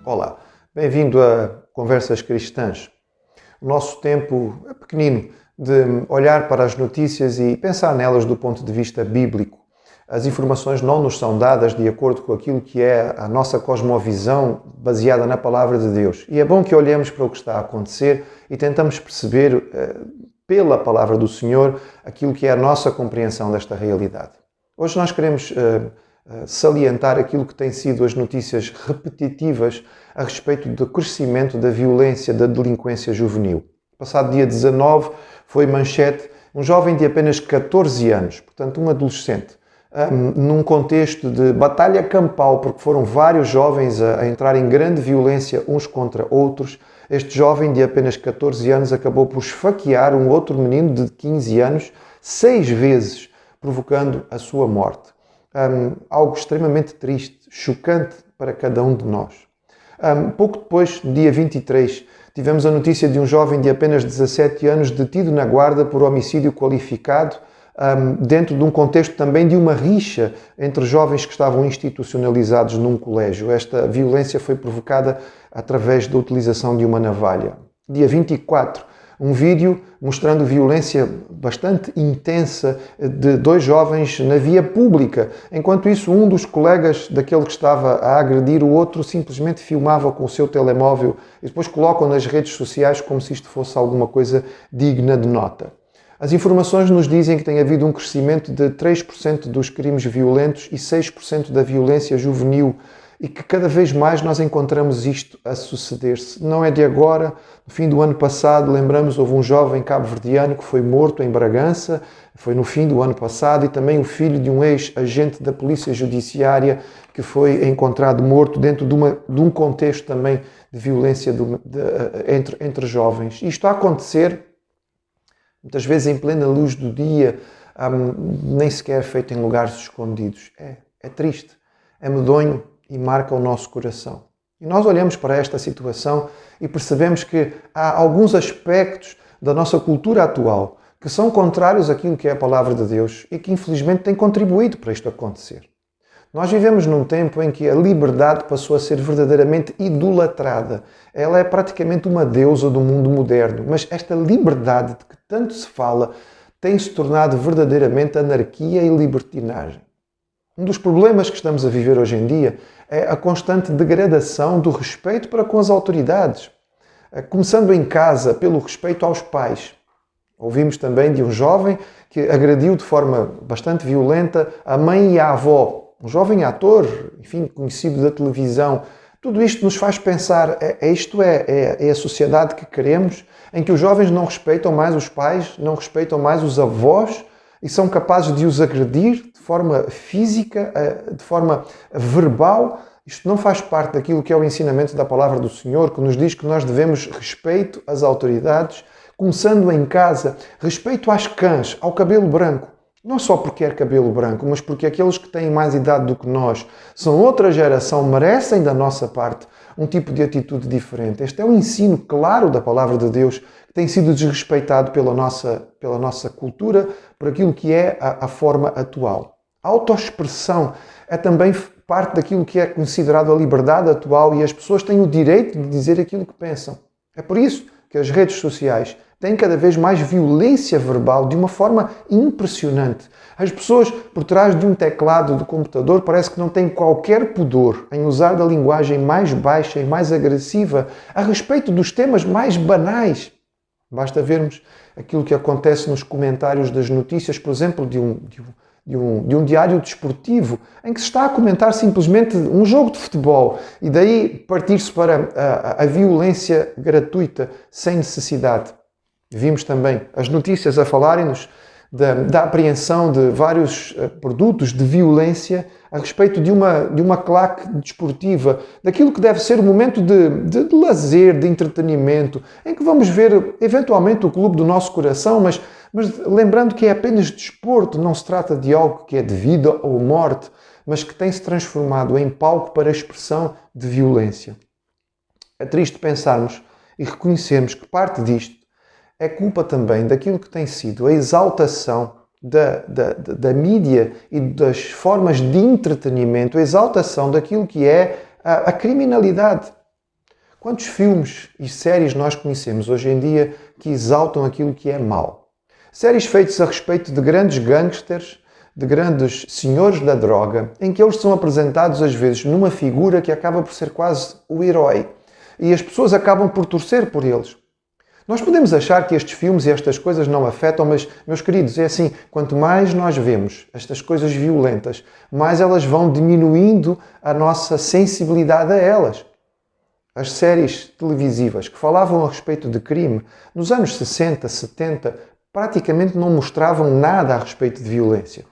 Olá, bem-vindo a Conversas Cristãs. O nosso tempo é pequenino de olhar para as notícias e pensar nelas do ponto de vista bíblico. As informações não nos são dadas de acordo com aquilo que é a nossa cosmovisão baseada na Palavra de Deus. E é bom que olhemos para o que está a acontecer e tentamos perceber, pela Palavra do Senhor, aquilo que é a nossa compreensão desta realidade. Hoje nós queremos salientar aquilo que têm sido as notícias repetitivas a respeito do crescimento da violência, da delinquência juvenil. Passado dia 19 foi manchete um jovem de apenas 14 anos, portanto um adolescente, num contexto de batalha campal, porque foram vários jovens a entrar em grande violência uns contra outros. Este jovem de apenas 14 anos acabou por esfaquear um outro menino de 15 anos 6 vezes, provocando a sua morte. Algo extremamente triste, chocante para cada um de nós. Pouco depois, no dia 23, tivemos a notícia de um jovem de apenas 17 anos detido na Guarda por homicídio qualificado, dentro de um contexto também de uma rixa entre jovens que estavam institucionalizados num colégio. Esta violência foi provocada através da utilização de uma navalha. Dia 24, um vídeo mostrando violência bastante intensa de 2 jovens na via pública. Enquanto isso, um dos colegas daquele que estava a agredir o outro simplesmente filmava com o seu telemóvel e depois colocam nas redes sociais como se isto fosse alguma coisa digna de nota. As informações nos dizem que tem havido um crescimento de 3% dos crimes violentos e 6% da violência juvenil, e que cada vez mais nós encontramos isto a suceder-se. Não é de agora. No fim do ano passado, lembramos, houve um jovem cabo-verdiano que foi morto em Bragança, foi no fim do ano passado, e também o filho de um ex-agente da Polícia Judiciária que foi encontrado morto dentro de um contexto também de violência entre jovens. E isto a acontecer, muitas vezes em plena luz do dia, nem sequer feito em lugares escondidos. É triste, é medonho, e marca o nosso coração. E nós olhamos para esta situação e percebemos que há alguns aspectos da nossa cultura atual que são contrários àquilo que é a Palavra de Deus e que infelizmente têm contribuído para isto acontecer. Nós vivemos num tempo em que a liberdade passou a ser verdadeiramente idolatrada. Ela é praticamente uma deusa do mundo moderno, mas esta liberdade de que tanto se fala tem se tornado verdadeiramente anarquia e libertinagem. Um dos problemas que estamos a viver hoje em dia é a constante degradação do respeito para com as autoridades, começando em casa pelo respeito aos pais. Ouvimos também de um jovem que agrediu de forma bastante violenta a mãe e a avó. Um jovem ator, enfim, conhecido da televisão. Tudo isto nos faz pensar, é a sociedade que queremos, em que os jovens não respeitam mais os pais, não respeitam mais os avós e são capazes de os agredir de forma física, de forma verbal. Isto não faz parte daquilo que é o ensinamento da Palavra do Senhor, que nos diz que nós devemos respeito às autoridades, começando em casa, respeito às cãs, ao cabelo branco. Não só porque é cabelo branco, mas porque aqueles que têm mais idade do que nós, são outra geração, merecem da nossa parte um tipo de atitude diferente. Este é um ensino claro da Palavra de Deus, que tem sido desrespeitado pela nossa cultura, por aquilo que é a forma atual. A autoexpressão é também parte daquilo que é considerado a liberdade atual, e as pessoas têm o direito de dizer aquilo que pensam. É por isso que as redes sociais têm cada vez mais violência verbal de uma forma impressionante. As pessoas por trás de um teclado do computador parece que não têm qualquer pudor em usar da linguagem mais baixa e mais agressiva a respeito dos temas mais banais. Basta vermos aquilo que acontece nos comentários das notícias, por exemplo, de um diário desportivo, em que se está a comentar simplesmente um jogo de futebol e daí partir-se para a violência gratuita, sem necessidade. Vimos também as notícias a falarem-nos da apreensão de vários produtos de violência a respeito de uma claque desportiva, daquilo que deve ser um momento de lazer, de entretenimento, em que vamos ver eventualmente o clube do nosso coração, mas lembrando que é apenas desporto, não se trata de algo que é de vida ou morte, mas que tem se transformado em palco para a expressão de violência. É triste pensarmos e reconhecermos que parte disto é culpa também daquilo que tem sido a exaltação da mídia e das formas de entretenimento, a exaltação daquilo que é a criminalidade. Quantos filmes e séries nós conhecemos hoje em dia que exaltam aquilo que é mau? Séries feitas a respeito de grandes gangsters, de grandes senhores da droga, em que eles são apresentados às vezes numa figura que acaba por ser quase o herói. E as pessoas acabam por torcer por eles. Nós podemos achar que estes filmes e estas coisas não afetam, mas, meus queridos, é assim, quanto mais nós vemos estas coisas violentas, mais elas vão diminuindo a nossa sensibilidade a elas. As séries televisivas que falavam a respeito de crime, nos anos 60, 70, praticamente não mostravam nada a respeito de violência.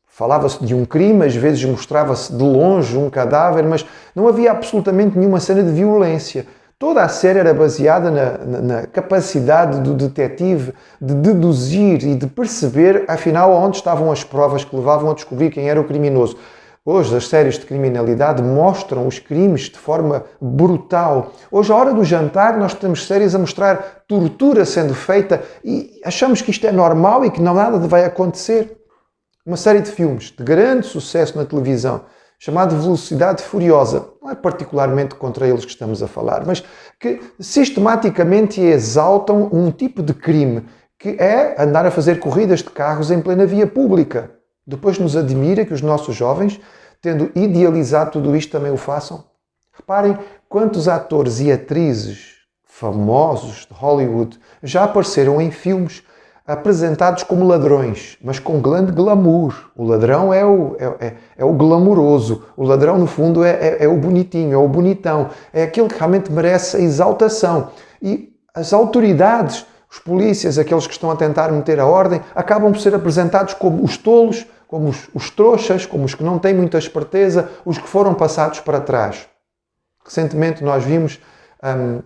Falava-se de um crime, às vezes mostrava-se de longe um cadáver, mas não havia absolutamente nenhuma cena de violência. Toda a série era baseada na capacidade do detetive de deduzir e de perceber, afinal, onde estavam as provas que levavam a descobrir quem era o criminoso. Hoje, as séries de criminalidade mostram os crimes de forma brutal. Hoje, à hora do jantar, nós temos séries a mostrar tortura sendo feita e achamos que isto é normal e que não nada vai acontecer. Uma série de filmes de grande sucesso na televisão, chamado Velocidade Furiosa, não é particularmente contra eles que estamos a falar, mas que sistematicamente exaltam um tipo de crime, que é andar a fazer corridas de carros em plena via pública. Depois nos admira que os nossos jovens, tendo idealizado tudo isto, também o façam. Reparem quantos atores e atrizes famosos de Hollywood já apareceram em filmes apresentados como ladrões, mas com grande glamour. O ladrão é o glamouroso. O ladrão, no fundo, é o bonitinho, é o bonitão. É aquele que realmente merece a exaltação. E as autoridades, os polícias, aqueles que estão a tentar meter a ordem, acabam por ser apresentados como os tolos, como os trouxas, como os que não têm muita esperteza, os que foram passados para trás. Recentemente nós vimos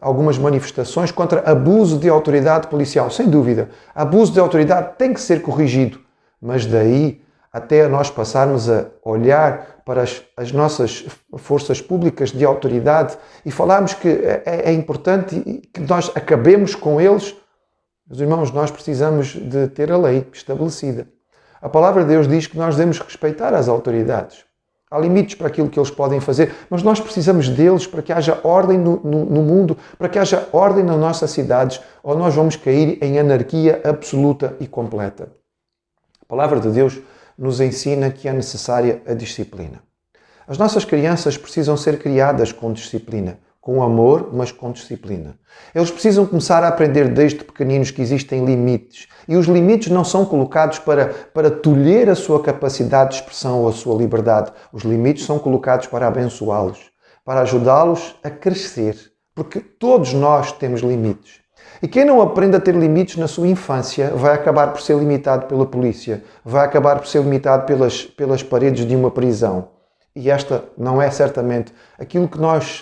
algumas manifestações contra abuso de autoridade policial. Sem dúvida, abuso de autoridade tem que ser corrigido, mas daí até nós passarmos a olhar para as nossas forças públicas de autoridade e falarmos que é importante que nós acabemos com eles, meus irmãos, nós precisamos de ter a lei estabelecida. A palavra de Deus diz que nós devemos respeitar as autoridades. Há limites para aquilo que eles podem fazer, mas nós precisamos deles para que haja ordem no mundo, para que haja ordem nas nossas cidades, ou nós vamos cair em anarquia absoluta e completa. A palavra de Deus nos ensina que é necessária a disciplina. As nossas crianças precisam ser criadas com disciplina, com amor, mas com disciplina. Eles precisam começar a aprender desde pequeninos que existem limites. E os limites não são colocados para tolher a sua capacidade de expressão ou a sua liberdade. Os limites são colocados para abençoá-los, para ajudá-los a crescer. Porque todos nós temos limites. E quem não aprende a ter limites na sua infância vai acabar por ser limitado pela polícia, vai acabar por ser limitado pelas paredes de uma prisão. E esta não é certamente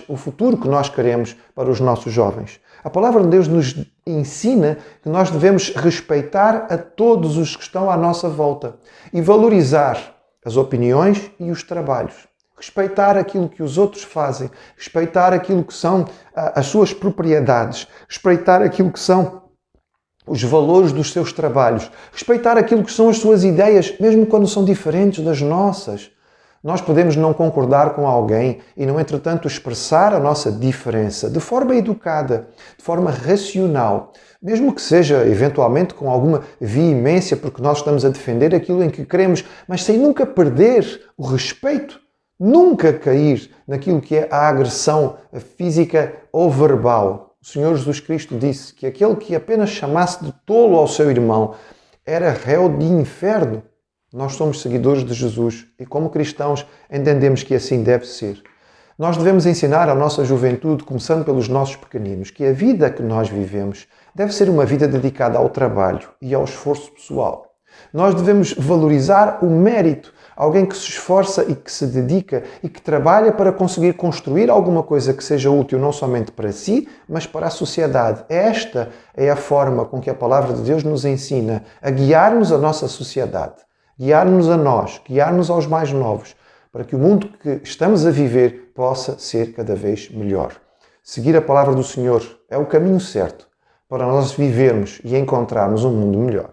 o futuro que nós queremos para os nossos jovens. A palavra de Deus nos ensina que nós devemos respeitar a todos os que estão à nossa volta e valorizar as opiniões e os trabalhos. Respeitar aquilo que os outros fazem, respeitar aquilo que são as suas propriedades, respeitar aquilo que são os valores dos seus trabalhos, respeitar aquilo que são as suas ideias, mesmo quando são diferentes das nossas. Nós podemos não concordar com alguém e, no entretanto, expressar a nossa diferença de forma educada, de forma racional, mesmo que seja, eventualmente, com alguma veemência, porque nós estamos a defender aquilo em que queremos, mas sem nunca perder o respeito, nunca cair naquilo que é a agressão física ou verbal. O Senhor Jesus Cristo disse que aquele que apenas chamasse de tolo ao seu irmão era réu de inferno. Nós somos seguidores de Jesus e, como cristãos, entendemos que assim deve ser. Nós devemos ensinar à nossa juventude, começando pelos nossos pequeninos, que a vida que nós vivemos deve ser uma vida dedicada ao trabalho e ao esforço pessoal. Nós devemos valorizar o mérito, alguém que se esforça e que se dedica e que trabalha para conseguir construir alguma coisa que seja útil não somente para si, mas para a sociedade. Esta é a forma com que a palavra de Deus nos ensina a guiarmos a nossa sociedade. Guiar-nos a nós, guiar-nos aos mais novos, para que o mundo que estamos a viver possa ser cada vez melhor. Seguir a palavra do Senhor é o caminho certo para nós vivermos e encontrarmos um mundo melhor.